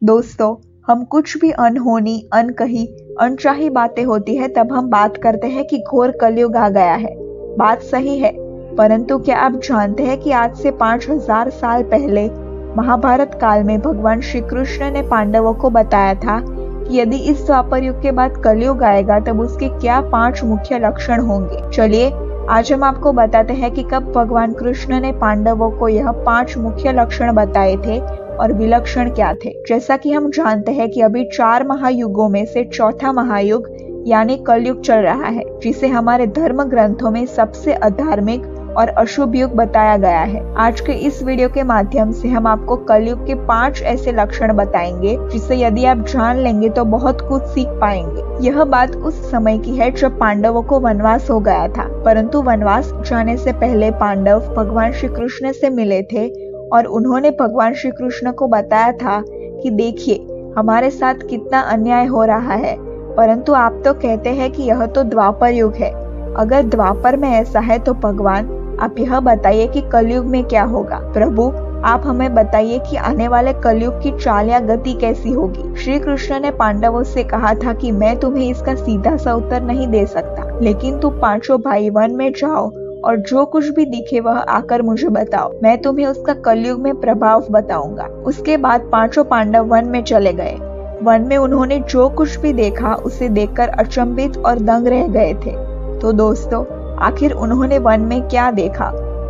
दोस्तों, हम कुछ भी अनहोनी, अनकही, अनचाही बातें होती है तब हम बात करते हैं कि घोर कलयुग आ गया है। बात सही है, परंतु क्या आप जानते हैं कि आज से 5000 साल पहले महाभारत काल में भगवान श्री कृष्ण ने पांडवों को बताया था कि यदि इस द्वापर युग के बाद कलयुग आएगा तब उसके क्या 5 मुख्य लक्षण होंगे। चलिए आज हम आपको बताते हैं कि कब भगवान कृष्ण ने पांडवों को यह 5 मुख्य लक्षण बताए थे और विलक्षण क्या थे। जैसा कि हम जानते हैं कि अभी 4 महायुगों में से चौथा महायुग यानी कलयुग चल रहा है, जिसे हमारे धर्म ग्रंथों में सबसे अधार्मिक और अशुभ युग बताया गया है। आज के इस वीडियो के माध्यम से हम आपको कलयुग के 5 ऐसे लक्षण बताएंगे जिसे यदि आप जान लेंगे तो बहुत कुछ सीख पाएंगे। यह बात उस समय की है जब पांडवों को वनवास हो गया था, परंतु वनवास जाने से पहले पांडव भगवान श्री कृष्ण से मिले थे और उन्होंने भगवान श्री कृष्ण को बताया था कि देखिए हमारे साथ कितना अन्याय हो रहा है, परंतु आप तो कहते हैं कि यह तो द्वापर युग है। अगर द्वापर में ऐसा है तो भगवान आप यह बताइए कि कलयुग में क्या होगा। प्रभु आप हमें बताइए कि आने वाले कलयुग की चाल या गति कैसी होगी। श्री कृष्ण ने पांडवों से कहा था कि मैं तुम्हें इसका सीधा सा उत्तर नहीं दे सकता, लेकिन तुम पांचों भाई वन में जाओ और जो कुछ भी दिखे वह आकर मुझे बताओ, मैं तुम्हें उसका कलयुग में प्रभाव बताऊंगा। उसके बाद पांचों पांडव वन में चले गए। वन में उन्होंने जो कुछ भी देखा उसे देखकर अचंभित और दंग रह गए थे। तो दोस्तों, आखिर उन्होंने वन में क्या देखा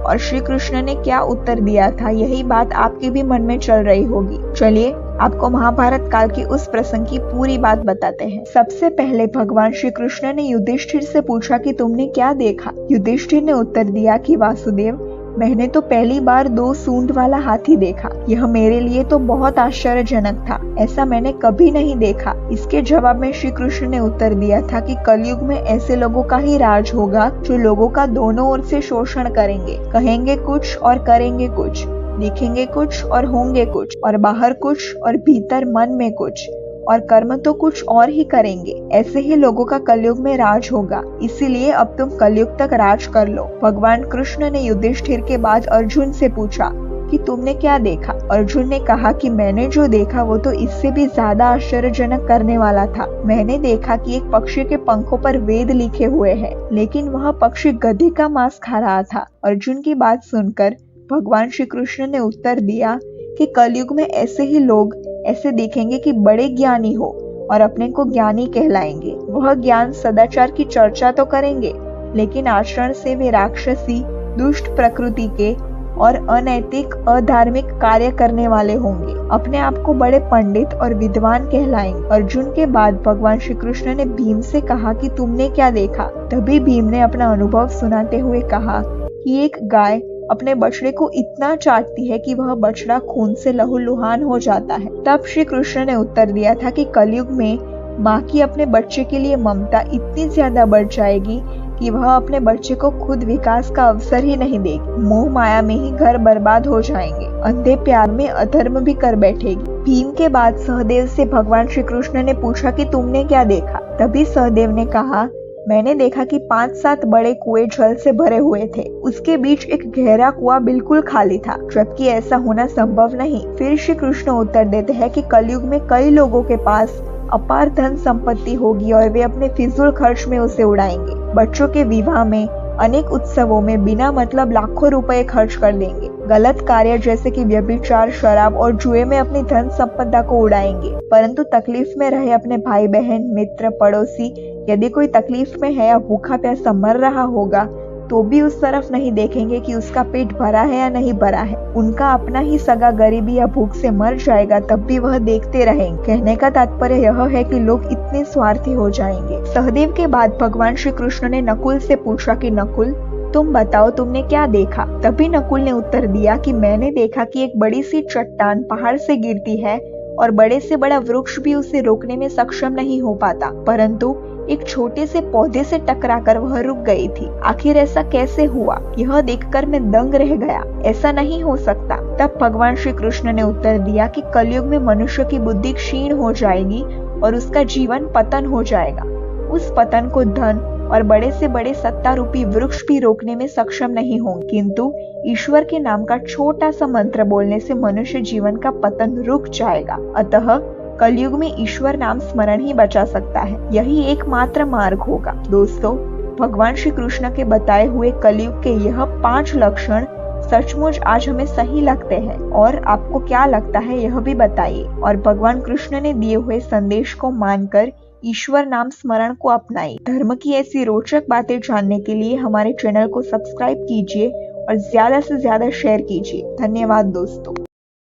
और श्री कृष्ण ने क्या उत्तर दिया था, यही बात आपके भी मन में चल रही होगी। चलिए आपको महाभारत काल की उस प्रसंग की पूरी बात बताते हैं। सबसे पहले भगवान श्री कृष्ण ने युधिष्ठिर से पूछा कि तुमने क्या देखा। युधिष्ठिर ने उत्तर दिया कि वासुदेव, मैंने तो पहली बार 2 सूंड वाला हाथी देखा। यह मेरे लिए तो बहुत आश्चर्यजनक था, ऐसा मैंने कभी नहीं देखा। इसके जवाब में श्री कृष्ण ने उत्तर दिया था कि कलयुग में ऐसे लोगों का ही राज होगा जो लोगों का दोनों ओर से शोषण करेंगे, कहेंगे कुछ और करेंगे कुछ, दिखेंगे कुछ और होंगे कुछ, और बाहर कुछ और भीतर मन में कुछ, और कर्म तो कुछ और ही करेंगे। ऐसे ही लोगों का कलयुग में राज होगा, इसीलिए अब तुम कलयुग तक राज कर लो। भगवान कृष्ण ने युधिष्ठिर के बाद अर्जुन से पूछा कि तुमने क्या देखा। अर्जुन ने कहा कि मैंने जो देखा वो तो इससे भी ज्यादा आश्चर्यजनक करने वाला था। मैंने देखा कि एक पक्षी के पंखों पर वेद लिखे हुए हैं, लेकिन वह पक्षी गधे का मांस खा रहा था। अर्जुन की बात सुनकर भगवान श्री कृष्ण ने उत्तर दिया कि कलयुग में ऐसे ही लोग ऐसे दिखेंगे कि बड़े ज्ञानी हो और अपने को ज्ञानी कहलाएंगे। वह ज्ञान सदाचार की चर्चा तो करेंगे, लेकिन आचरण से वे राक्षसी, दुष्ट प्रकृति के और अनैतिक, अधार्मिक कार्य करने वाले होंगे। अपने आप को बड़े पंडित और विद्वान कहलाएंगे। अर्जुन के बाद भगवान श्री कृष्ण ने भीम से कहा कि तुमने क्या देखा। तभी भीम ने अपना अनुभव सुनाते हुए कहा कि एक गाय अपने बछड़े को इतना चाटती है कि वह बछड़ा खून से लहूलुहान हो जाता है। तब श्री कृष्ण ने उत्तर दिया था कि कलयुग में माँ की अपने बच्चे के लिए ममता इतनी ज्यादा बढ़ जाएगी कि वह अपने बच्चे को खुद विकास का अवसर ही नहीं देगी। मोह माया में ही घर बर्बाद हो जाएंगे। अंधे प्यार में अधर्म भी कर बैठेगी। भीम के बाद सहदेव से भगवान श्री कृष्ण ने पूछा कि तुमने क्या देखा। तभी सहदेव ने कहा, मैंने देखा कि 5-7 बड़े कुएं जल से भरे हुए थे। उसके बीच एक गहरा कुआं बिल्कुल खाली था, जबकि ऐसा होना संभव नहीं। फिर श्री कृष्ण उत्तर देते हैं कि कलयुग में कई लोगों के पास अपार धन संपत्ति होगी और वे अपने फिजूल खर्च में उसे उड़ाएंगे। बच्चों के विवाह में, अनेक उत्सवों में बिना मतलब लाखों रुपए खर्च कर देंगे। गलत कार्य जैसे कि व्यभिचार, शराब और जुए में अपनी धन संपदा को उड़ाएंगे। परंतु तकलीफ में रहे अपने भाई बहन, मित्र, पड़ोसी यदि कोई तकलीफ में है या भूखा प्यासा मर रहा होगा तो भी उस तरफ नहीं देखेंगे कि उसका पेट भरा है या नहीं भरा है। उनका अपना ही सगा गरीबी या भूख से मर जाएगा तब भी वह देखते रहेंगे। कहने का तात्पर्य यह है कि लोग इतने स्वार्थी हो जाएंगे। सहदेव के बाद भगवान श्री कृष्ण ने नकुल से पूछा कि नकुल, तुम बताओ तुमने क्या देखा। तभी नकुल ने उत्तर दिया कि मैंने देखा कि एक बड़ी सी चट्टान पहाड़ से गिरती है और बड़े से बड़ा वृक्ष भी उसे रोकने में सक्षम नहीं हो पाता, परंतु एक छोटे से पौधे से टकराकर वह रुक गई थी। आखिर ऐसा कैसे हुआ, यह देखकर मैं दंग रह गया। ऐसा नहीं हो सकता। तब भगवान श्री कृष्ण ने उत्तर दिया कि कलयुग में मनुष्य की बुद्धि क्षीण हो जाएगी और उसका जीवन पतन हो जाएगा। उस पतन को धन और बड़े से बड़े सत्ता रूपी वृक्ष भी रोकने में सक्षम नहीं होंगे, किंतु ईश्वर के नाम का छोटा सा मंत्र बोलने से मनुष्य जीवन का पतन रुक जाएगा। अतः कलयुग में ईश्वर नाम स्मरण ही बचा सकता है, यही एकमात्र मार्ग होगा। दोस्तों, भगवान श्री कृष्ण के बताए हुए कलयुग के यह 5 लक्षण सचमुच आज हमें सही लगते हैं, और आपको क्या लगता है यह भी बताइए। और भगवान कृष्ण ने दिए हुए संदेश को मानकर ईश्वर नाम स्मरण को अपनाइए। धर्म की ऐसी रोचक बातें जानने के लिए हमारे चैनल को सब्सक्राइब कीजिए और ज्यादा से ज्यादा शेयर कीजिए। धन्यवाद दोस्तों।